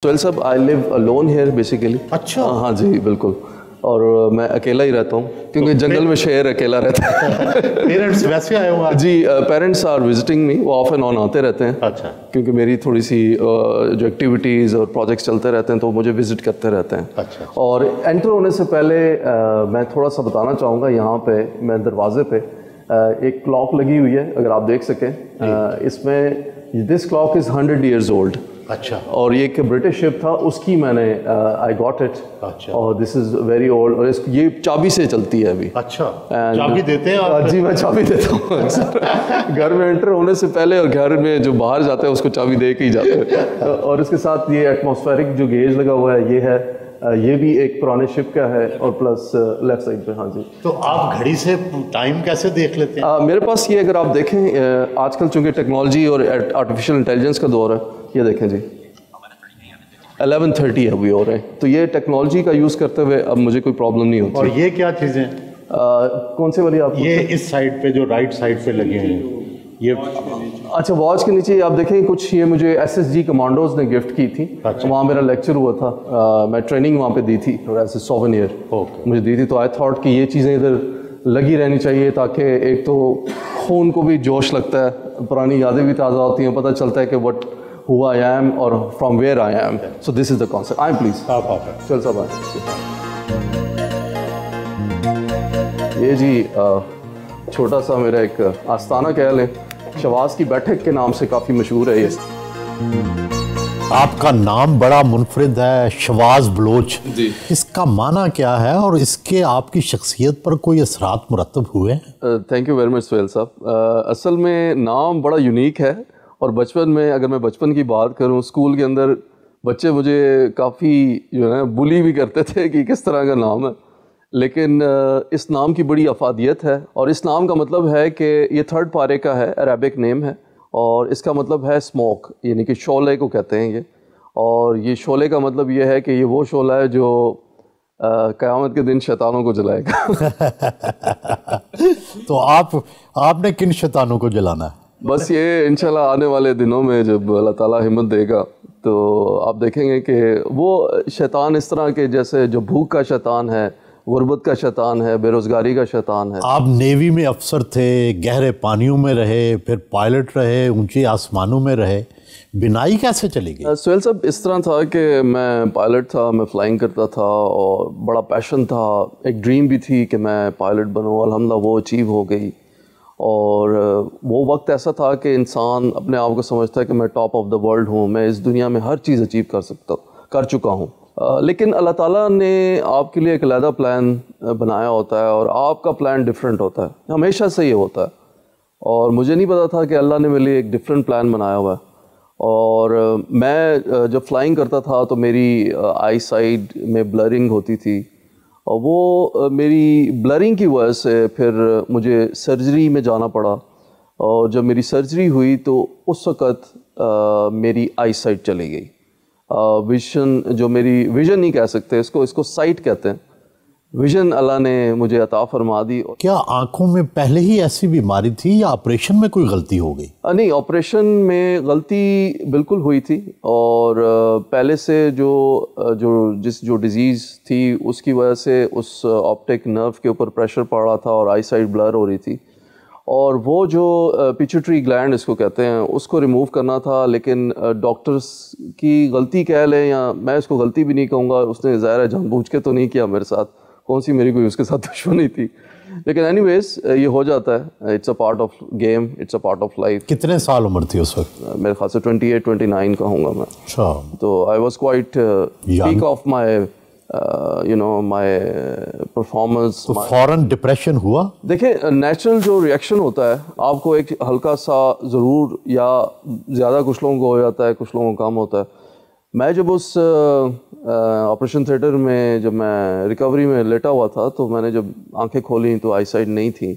سہیل صاحب آئی لیو alone hair basically. اچھا. ہاں جی بالکل, اور میں اکیلا ہی رہتا ہوں کیونکہ جنگل میں شیر اکیلا رہتا ہے. پیرنٹس ویسے آئے ہوں؟ جی پیرنٹس آر وزٹنگ می, وہ آف اینڈ آن آتے رہتے ہیں. اچھا. کیونکہ میری تھوڑی سی جو ایکٹیویٹیز اور پروجیکٹس چلتے رہتے ہیں تو مجھے وزٹ کرتے رہتے ہیں. اچھا. اور انٹر ہونے سے پہلے میں تھوڑا سا بتانا چاہوں گا, یہاں پہ میں دروازے پہ ایک کلاک لگی ہوئی ہے, اگر آپ دیکھ سکیں. اس میں دس کلاک از 100 years old. اچھا. اور یہ ایک برٹش شپ تھا, اس کی میں نے آئی گاٹ اٹ. اچھا. اور دس از ویری اولڈ, اور یہ چابی سے چلتی ہے ابھی. اچھا. چابی دیتے ہیں آپ؟ جی میں چابی دیتا ہوں گھر میں انٹر ہونے سے پہلے, اور گھر میں جو باہر جاتے ہیں اس کو چابی دے کے ہی جاتے ہیں. اور اس کے ساتھ یہ ایٹماسفیرک جو گیج لگا ہوا ہے یہ ہے, یہ بھی ایک پرانے شپ کا ہے, اور پلس لیفٹ سائڈ پہ. ہاں جی. تو آپ گھڑی سے ٹائم کیسے دیکھ لیتے ہیں؟ میرے پاس یہ, اگر آپ دیکھیں آج کل چونکہ ٹیکنالوجی اور آرٹیفیشیل انٹیلیجنس کا دور ہے, یہ دیکھیں جی 11:30 ابھی ہو رہے ہیں, تو یہ ٹیکنالوجی کا یوز کرتے ہوئے اب مجھے کوئی پرابلم نہیں ہوتی. اور یہ کیا چیزیں؟ کون سے والی آپ؟ یہ اس سائڈ پہ جو رائٹ سائڈ پہ لگے ہیں یہ. اچھا, واچ کے نیچے آپ دیکھیں کچھ یہ مجھے SSG کمانڈوز نے گفٹ کی تھی. وہاں میرا لیکچر ہوا تھا, میں ٹریننگ وہاں پہ دی تھی, اور ایز اے سوونیئر مجھے دی تھی. تو آئی تھاٹ کہ یہ چیزیں ادھر لگی رہنی چاہیے, تاکہ ایک تو خون کو بھی جوش لگتا ہے, پرانی یادیں بھی تازہ ہوتی ہیں, پتہ چلتا ہے کہ what who I am or from where I am. So this is the concept. I'm please. چل صاحب یہ جی چھوٹا سا میرا ایک آستانہ کہہ لیں, شواز کی بیٹھک کے نام سے کافی مشہور ہے یہ. آپ کا نام بڑا منفرد ہے, شواز بلوچ. جی. اس کا معنی کیا ہے, اور اس کے آپ کی شخصیت پر کوئی اثرات مرتب ہوئے ہیں؟ Thank you very much Sohail صاحب. اصل میں نام بڑا یونیک ہے, اور بچپن میں اگر میں بچپن کی بات کروں, اسکول کے اندر بچے مجھے کافی جو ہے بلی بھی کرتے تھے کہ کس طرح کا نام ہے, لیکن اس نام کی بڑی افادیت ہے. اور اس نام کا مطلب ہے کہ یہ 3rd پارے کا ہے, عربک نیم ہے, اور اس کا مطلب ہے اسموک, یعنی کہ شعلے کو کہتے ہیں یہ. اور یہ شعلے کا مطلب یہ ہے کہ یہ وہ شعلہ ہے جو قیامت کے دن شیطانوں کو جلائے گا. تو آپ نے کن شیطانوں کو جلانا ہے؟ بس یہ انشاءاللہ آنے والے دنوں میں جب اللہ تعالیٰ ہمت دے گا تو آپ دیکھیں گے کہ وہ شیطان اس طرح کے, جیسے جو بھوک کا شیطان ہے, غربت کا شیطان ہے, بے روزگاری کا شیطان ہے. آپ نیوی میں افسر تھے, گہرے پانیوں میں رہے, پھر پائلٹ رہے, اونچے آسمانوں میں رہے, بنائی کیسے چلی گئی؟ سہیل صاحب اس طرح تھا کہ میں پائلٹ تھا, میں فلائنگ کرتا تھا, اور بڑا پیشن تھا, ایک ڈریم بھی تھی کہ میں پائلٹ بنوں. الحمدللہ وہ اچیو ہو گئی. اور وہ وقت ایسا تھا کہ انسان اپنے آپ کو سمجھتا ہے کہ میں ٹاپ آف دا ورلڈ ہوں, میں اس دنیا میں ہر چیز اچیو کر چکا ہوں. لیکن اللہ تعالیٰ نے آپ کے لیے ایک علیحدہ پلان بنایا ہوتا ہے, اور آپ کا پلان ڈفرینٹ ہوتا ہے, ہمیشہ سے یہ ہوتا ہے. اور مجھے نہیں پتا تھا کہ اللہ نے میرے لیے ایک ڈفرینٹ پلان بنایا ہوا ہے. اور میں جب فلائنگ کرتا تھا تو میری آئی سائڈ میں بلرنگ ہوتی تھی, اور وہ میری بلرنگ کی وجہ سے پھر مجھے سرجری میں جانا پڑا. اور جب میری سرجری ہوئی تو اس وقت میری آئی سائٹ چلی گئی. ویژن, جو میری ویژن نہیں کہہ سکتے اس کو سائٹ کہتے ہیں, ویژن اللہ نے مجھے عطا فرما دی. کیا آنکھوں میں پہلے ہی ایسی بیماری تھی, یا آپریشن میں کوئی غلطی ہو گئی؟ نہیں, آپریشن میں غلطی بالکل ہوئی تھی, اور پہلے سے جو ڈیزیز تھی اس کی وجہ سے اس آپٹک نرو کے اوپر پریشر پڑ رہا تھا, اور آئی سائٹ بلر ہو رہی تھی. اور وہ جو پیچوٹری گلینڈ اس کو کہتے ہیں, اس کو ریموو کرنا تھا. لیکن ڈاکٹرز کی غلطی کہہ لیں, یا میں اس کو غلطی بھی نہیں کہوں گا, اس نے ظاہر ہے جان بوجھ کے تو نہیں کیا میرے ساتھ, کون سی میری کوئی اس کے ساتھ دشمنی تھی. لیکن اینی ویز یہ ہو جاتا ہے, it's a part of game, it's a part of life. کتنے سال عمر تھی اس وقت؟ میرے خیال سے 28-29 کا ہوں گا میں. اچھا. تو I was quite peak of my my performance. تو فوراً ڈپریشن ہوا؟ دیکھیں نیچرل جو ریئیکشن ہوتا ہے آپ کو ایک ہلکا سا ضرور, یا زیادہ کچھ لوگوں کو ہو جاتا ہے, کچھ لوگوں کو کم ہوتا ہے. میں جب اس آپریشن تھیٹر میں جب میں ریکوری میں لیٹا ہوا تھا تو میں نے جب آنکھیں کھولیں تو آئی سائٹ نہیں تھی,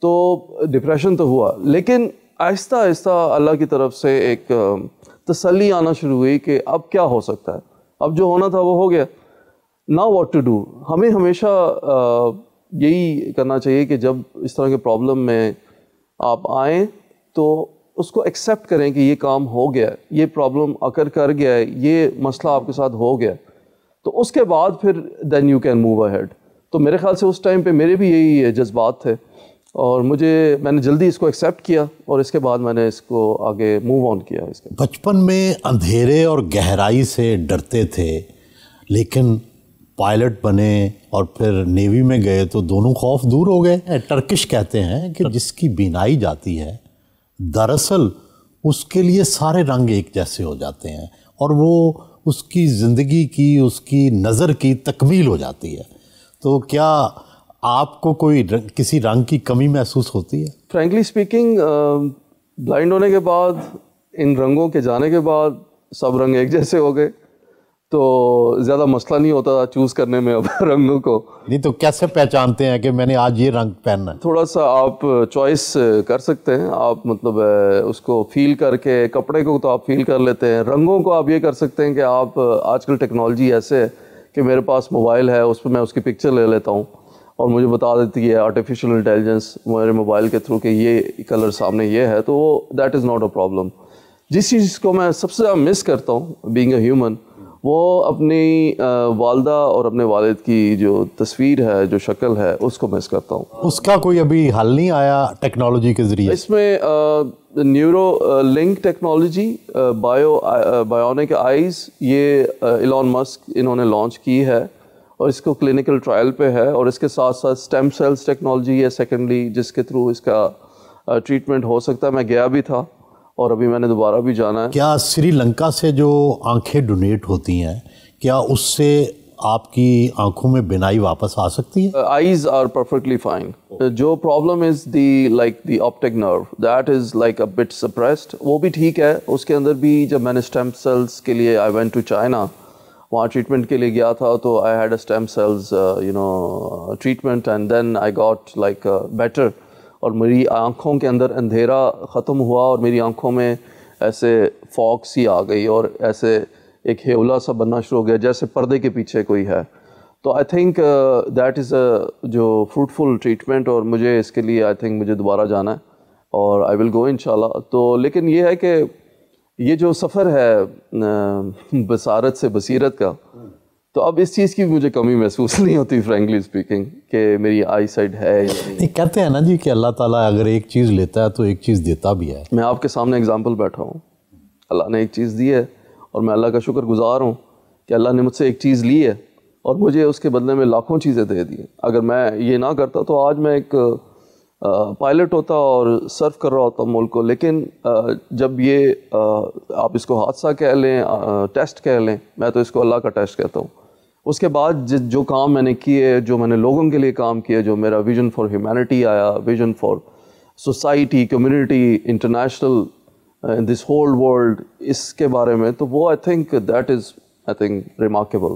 تو ڈپریشن تو ہوا. لیکن آہستہ آہستہ اللہ کی طرف سے ایک تسلی آنا شروع ہوئی کہ اب کیا ہو سکتا ہے, اب جو ہونا تھا وہ ہو گیا. نا واٹ ٹو ڈو. ہمیں ہمیشہ یہی کرنا چاہیے کہ جب اس طرح کے پرابلم میں آپ آئیں تو اس کو ایکسیپٹ کریں کہ یہ کام ہو گیا ہے, یہ پرابلم اکر کر گیا ہے, یہ مسئلہ آپ کے ساتھ ہو گیا, تو اس کے بعد پھر then you can move ahead. تو میرے خیال سے اس ٹائم پہ میرے بھی یہی جذبات تھے, اور میں نے جلدی اس کو ایکسیپٹ کیا, اور اس کے بعد میں نے اس کو آگے موو آن کیا. اس کے بچپن میں اندھیرے اور گہرائی سے ڈرتے تھے, لیکن پائلٹ بنے اور پھر نیوی میں گئے تو دونوں خوف دور ہو گئے. ٹرکش کہتے ہیں کہ جس کی بینائی جاتی ہے دراصل اس کے لیے سارے رنگ ایک جیسے ہو جاتے ہیں, اور وہ اس کی زندگی کی, اس کی نظر کی تکمیل ہو جاتی ہے. تو کیا آپ کو کوئی کسی رنگ کی کمی محسوس ہوتی ہے؟ فرینکلی اسپیکنگ, بلائنڈ ہونے کے بعد, ان رنگوں کے جانے کے بعد سب رنگ ایک جیسے ہو گئے, تو زیادہ مسئلہ نہیں ہوتا چوز کرنے میں اب رنگوں کو. نہیں تو کیسے پہچانتے ہیں کہ میں نے آج یہ رنگ پہننا ہے؟ تھوڑا سا آپ چوائس کر سکتے ہیں, آپ مطلب اس کو فیل کر کے, کپڑے کو تو آپ فیل کر لیتے ہیں, رنگوں کو آپ یہ کر سکتے ہیں کہ آپ, آج کل ٹیکنالوجی ایسے ہے کہ میرے پاس موبائل ہے, اس پہ میں اس کی پکچر لے لیتا ہوں اور مجھے بتا دیتی ہے آرٹیفیشیل انٹیلیجنس میرے موبائل کے تھرو کہ یہ کلر سامنے یہ ہے, تو وہ that is not a problem. جس چیز کو میں سب سے زیادہ مس کرتا ہوں بینگ اے ہیومن, وہ اپنی والدہ اور اپنے والد کی جو تصویر ہے, جو شکل ہے, اس کو مس کرتا ہوں. اس کا کوئی ابھی حل نہیں آیا ٹیکنالوجی کے ذریعے؟ اس میں نیورو لنک ٹیکنالوجی, بایونک آئیز, یہ ایلون مسک انہوں نے لانچ کی ہے, اور اس کو کلینکل ٹرائل پہ ہے, اور اس کے ساتھ ساتھ اسٹیم سیلز ٹیکنالوجی ہے سیکنڈلی, جس کے تھرو اس کا ٹریٹمنٹ ہو سکتا ہے. میں گیا بھی تھا اور ابھی میں نے دوبارہ بھی جانا ہے. کیا سری لنکا سے جو آنکھیں ڈونیٹ ہوتی ہیں, کیا اس سے آپ کی آنکھوں میں بینائی واپس آ سکتی ہے؟ Eyes are perfectly fine. جو problem is the optic nerve, that is like a bit suppressed, وہ بھی ٹھیک ہے. اس کے اندر بھی جب میں نے اسٹیم سیلز کے لیے آئی وینٹ ٹو چائنا, وہاں ٹریٹمنٹ کے لیے گیا تھا, تو I had a stem cells treatment, and then I got like better, اور میری آنکھوں کے اندر اندھیرا ختم ہوا, اور میری آنکھوں میں ایسے فاگ سی آ گئی, اور ایسے ایک ہیولا سا بننا شروع ہو گیا جیسے پردے کے پیچھے کوئی ہے. تو آئی تھنک دیٹ از اے جو فروٹفل ٹریٹمنٹ, اور مجھے اس کے لیے آئی تھنک مجھے دوبارہ جانا ہے, اور آئی ول گو انشاءاللہ. تو لیکن یہ ہے کہ یہ جو سفر ہے بصارت سے بصیرت کا, تو اب اس چیز کی مجھے کمی محسوس نہیں ہوتی فرینکلی اسپیکنگ, کہ میری آئی سائٹ ہے. نہیں, کہتے ہیں نا جی کہ اللہ تعالیٰ اگر ایک چیز لیتا ہے تو ایک چیز دیتا بھی ہے. میں آپ کے سامنے اگزامپل بیٹھا ہوں, اللہ نے ایک چیز دی ہے, اور میں اللہ کا شکر گزار ہوں کہ اللہ نے مجھ سے ایک چیز لی ہے, اور مجھے اس کے بدلے میں لاکھوں چیزیں دے دی ہیں. اگر میں یہ نہ کرتا تو آج میں ایک پائلٹ ہوتا اور سرو کر رہا ہوتا ملک کو. لیکن جب یہ آپ اس کو حادثہ کہہ لیں, ٹیسٹ کہہ لیں, میں تو اس کو اللہ کا ٹیسٹ کہتا ہوں. اس کے بعد جو کام میں نے کیے, جو میں نے لوگوں کے لیے کام کیے, جو میرا ویژن فار ہیومینٹی آیا, vision for society, community, international, this whole world, اس کے بارے میں, تو وہ I think that is remarkable.